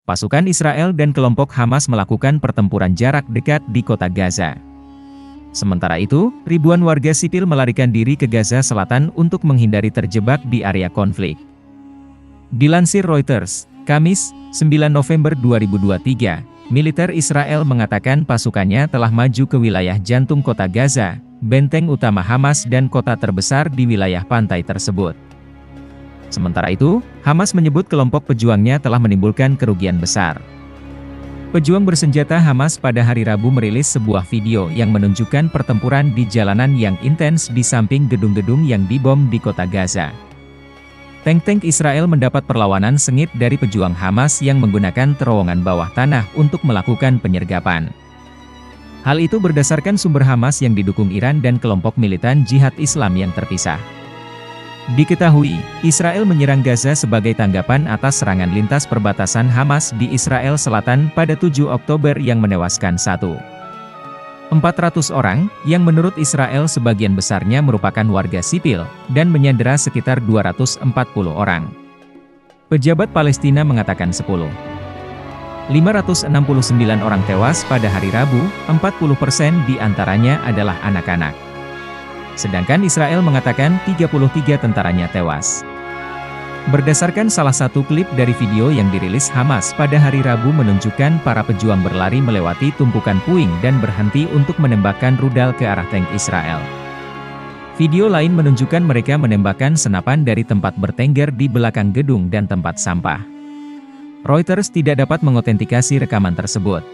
Pasukan Israel dan kelompok Hamas melakukan pertempuran jarak dekat di kota Gaza. Sementara itu, ribuan warga sipil melarikan diri ke Gaza Selatan untuk menghindari terjebak di area konflik. Dilansir Reuters, Kamis, 9 November 2023, militer Israel mengatakan pasukannya telah maju ke wilayah jantung kota Gaza, benteng utama Hamas dan kota terbesar di wilayah pantai tersebut. Sementara itu, Hamas menyebut kelompok pejuangnya telah menimbulkan kerugian besar. Pejuang bersenjata Hamas pada hari Rabu merilis sebuah video yang menunjukkan pertempuran di jalanan yang intens di samping gedung-gedung yang dibom di kota Gaza. Tank-tank Israel mendapat perlawanan sengit dari pejuang Hamas yang menggunakan terowongan bawah tanah untuk melakukan penyergapan. Hal itu berdasarkan sumber Hamas yang didukung Iran dan kelompok militan jihad Islam yang terpisah. Diketahui, Israel menyerang Gaza sebagai tanggapan atas serangan lintas perbatasan Hamas di Israel Selatan pada 7 Oktober yang menewaskan 1.400 orang, yang menurut Israel sebagian besarnya merupakan warga sipil, dan menyandera sekitar 240 orang. Pejabat Palestina mengatakan 569 orang tewas pada hari Rabu, 40% di antaranya adalah anak-anak. Sedangkan Israel mengatakan 33 tentaranya tewas. Berdasarkan salah satu klip dari video yang dirilis Hamas pada hari Rabu menunjukkan para pejuang berlari melewati tumpukan puing dan berhenti untuk menembakkan rudal ke arah tank Israel. Video lain menunjukkan mereka menembakkan senapan dari tempat bertengger di belakang gedung dan tempat sampah. Reuters tidak dapat mengotentikasi rekaman tersebut.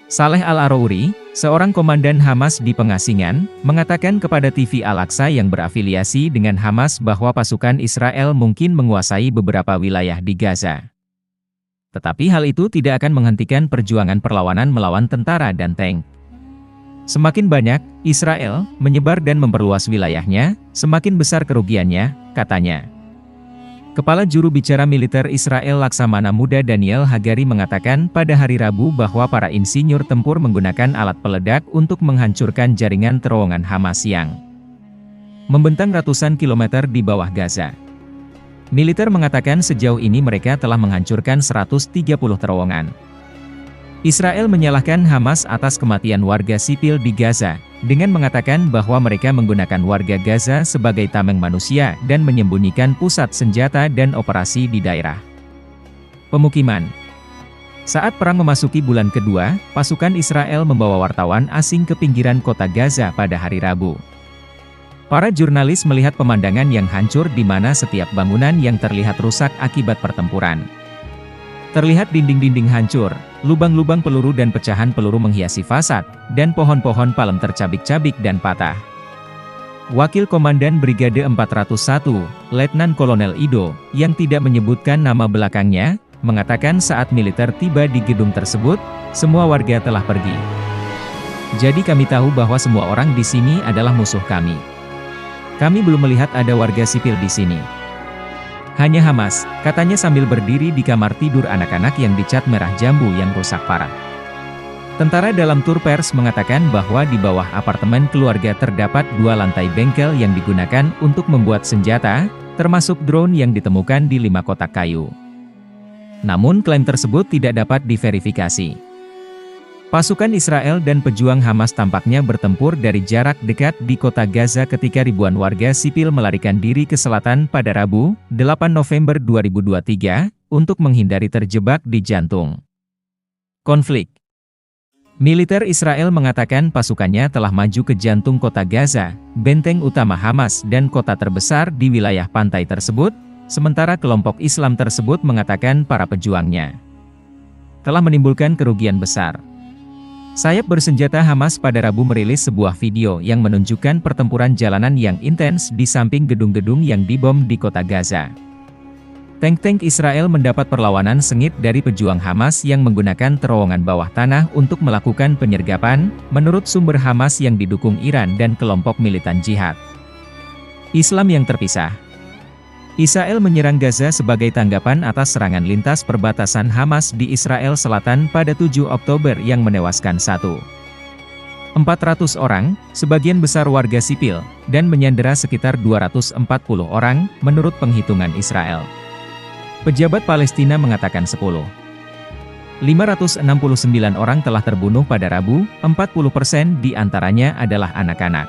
Saleh Al-Arouri, seorang komandan Hamas di pengasingan, mengatakan kepada TV Al-Aqsa yang berafiliasi dengan Hamas bahwa pasukan Israel mungkin menguasai beberapa wilayah di Gaza. Tetapi hal itu tidak akan menghentikan perjuangan perlawanan melawan tentara dan tank. Semakin banyak Israel menyebar dan memperluas wilayahnya, semakin besar kerugiannya, katanya. Kepala juru bicara militer Israel Laksamana Muda Daniel Hagari mengatakan pada hari Rabu bahwa para insinyur tempur menggunakan alat peledak untuk menghancurkan jaringan terowongan Hamas yang membentang ratusan kilometer di bawah Gaza. Militer mengatakan sejauh ini mereka telah menghancurkan 130 terowongan. Israel menyalahkan Hamas atas kematian warga sipil di Gaza, dengan mengatakan bahwa mereka menggunakan warga Gaza sebagai tameng manusia dan menyembunyikan pusat senjata dan operasi di daerah pemukiman. Saat perang memasuki bulan kedua, pasukan Israel membawa wartawan asing ke pinggiran kota Gaza pada hari Rabu. Para jurnalis melihat pemandangan yang hancur di mana setiap bangunan yang terlihat rusak akibat pertempuran. Terlihat dinding-dinding hancur, lubang-lubang peluru dan pecahan peluru menghiasi fasad, dan pohon-pohon palem tercabik-cabik dan patah. Wakil Komandan Brigade 401, Letnan Kolonel Ido, yang tidak menyebutkan nama belakangnya, mengatakan saat militer tiba di gedung tersebut, semua warga telah pergi. Jadi kami tahu bahwa semua orang di sini adalah musuh kami. Kami belum melihat ada warga sipil di sini. Hanya Hamas, katanya sambil berdiri di kamar tidur anak-anak yang dicat merah jambu yang rusak parah. Tentara dalam tur pers mengatakan bahwa di bawah apartemen keluarga terdapat 2 lantai bengkel yang digunakan untuk membuat senjata, termasuk drone yang ditemukan di 5 kotak kayu. Namun klaim tersebut tidak dapat diverifikasi. Pasukan Israel dan pejuang Hamas tampaknya bertempur dari jarak dekat di kota Gaza ketika ribuan warga sipil melarikan diri ke selatan pada Rabu, 8 November 2023, untuk menghindari terjebak di jantung konflik. Militer Israel mengatakan pasukannya telah maju ke jantung kota Gaza, benteng utama Hamas dan kota terbesar di wilayah pantai tersebut, sementara kelompok Islam tersebut mengatakan para pejuangnya telah menimbulkan kerugian besar. Sayap bersenjata Hamas pada Rabu merilis sebuah video yang menunjukkan pertempuran jalanan yang intens di samping gedung-gedung yang dibom di kota Gaza. Tank-tank Israel mendapat perlawanan sengit dari pejuang Hamas yang menggunakan terowongan bawah tanah untuk melakukan penyergapan, menurut sumber Hamas yang didukung Iran dan kelompok militan jihad Islam yang terpisah. Israel menyerang Gaza sebagai tanggapan atas serangan lintas perbatasan Hamas di Israel Selatan pada 7 Oktober yang menewaskan 1.400 orang, sebagian besar warga sipil, dan menyandera sekitar 240 orang, menurut penghitungan Israel. Pejabat Palestina mengatakan 10 569 orang telah terbunuh pada Rabu, 40% di antaranya adalah anak-anak.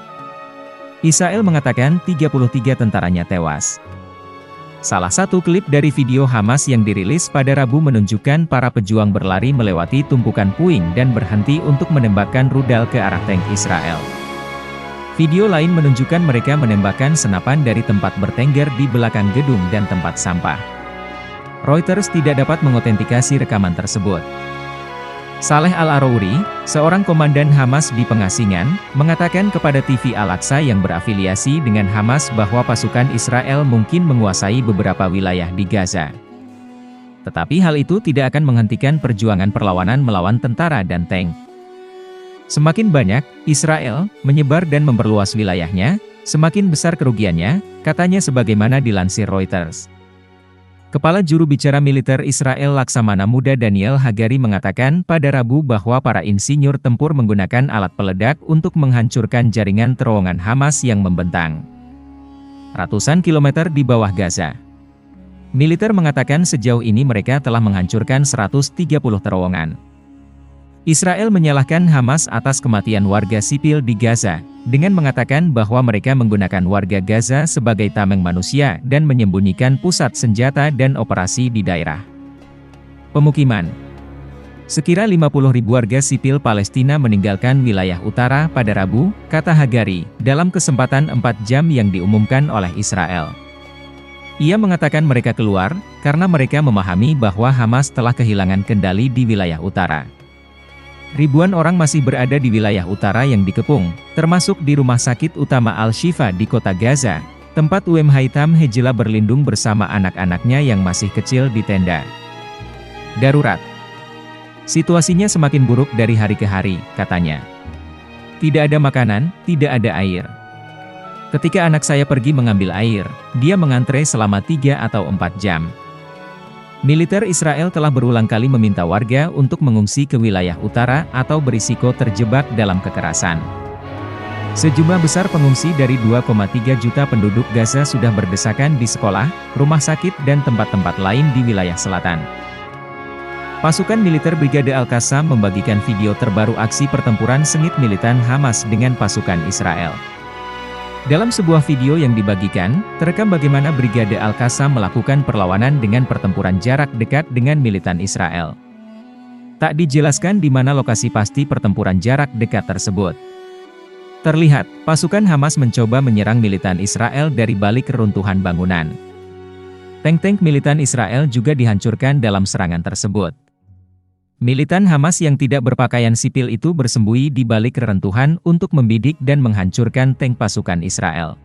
Israel mengatakan 33 tentaranya tewas. Salah satu klip dari video Hamas yang dirilis pada Rabu menunjukkan para pejuang berlari melewati tumpukan puing dan berhenti untuk menembakkan rudal ke arah tank Israel. Video lain menunjukkan mereka menembakkan senapan dari tempat bertengger di belakang gedung dan tempat sampah. Reuters tidak dapat mengotentikasi rekaman tersebut. Saleh Al-Arouri, seorang komandan Hamas di pengasingan, mengatakan kepada TV Al-Aqsa yang berafiliasi dengan Hamas bahwa pasukan Israel mungkin menguasai beberapa wilayah di Gaza. Tetapi hal itu tidak akan menghentikan perjuangan perlawanan melawan tentara dan tank. Semakin banyak Israel menyebar dan memperluas wilayahnya, semakin besar kerugiannya, katanya sebagaimana dilansir Reuters. Kepala juru bicara militer Israel Laksamana Muda Daniel Hagari mengatakan pada Rabu bahwa para insinyur tempur menggunakan alat peledak untuk menghancurkan jaringan terowongan Hamas yang membentang ratusan kilometer di bawah Gaza. Militer mengatakan sejauh ini mereka telah menghancurkan 130 terowongan. Israel menyalahkan Hamas atas kematian warga sipil di Gaza, dengan mengatakan bahwa mereka menggunakan warga Gaza sebagai tameng manusia dan menyembunyikan pusat senjata dan operasi di daerah pemukiman. Sekira 50.000 warga sipil Palestina meninggalkan wilayah utara pada Rabu, kata Hagari, dalam kesempatan 4 jam yang diumumkan oleh Israel. Ia mengatakan mereka keluar, karena mereka memahami bahwa Hamas telah kehilangan kendali di wilayah utara. Ribuan orang masih berada di wilayah utara yang dikepung, termasuk di Rumah Sakit Utama Al-Shifa di kota Gaza, tempat Haitham Hejela berlindung bersama anak-anaknya yang masih kecil di tenda darurat. Situasinya semakin buruk dari hari ke hari, katanya. Tidak ada makanan, tidak ada air. Ketika anak saya pergi mengambil air, dia mengantre selama 3 atau 4 jam. Militer Israel telah berulang kali meminta warga untuk mengungsi ke wilayah utara atau berisiko terjebak dalam kekerasan. Sejumlah besar pengungsi dari 2,3 juta penduduk Gaza sudah berdesakan di sekolah, rumah sakit dan tempat-tempat lain di wilayah selatan. Pasukan militer Brigade Al-Qassam membagikan video terbaru aksi pertempuran sengit militan Hamas dengan pasukan Israel. Dalam sebuah video yang dibagikan, terekam bagaimana Brigade Al-Qassam melakukan perlawanan dengan pertempuran jarak dekat dengan militan Israel. Tak dijelaskan di mana lokasi pasti pertempuran jarak dekat tersebut. Terlihat, pasukan Hamas mencoba menyerang militan Israel dari balik reruntuhan bangunan. Tank-tank militan Israel juga dihancurkan dalam serangan tersebut. Militan Hamas yang tidak berpakaian sipil itu bersembunyi di balik reruntuhan untuk membidik dan menghancurkan tank pasukan Israel.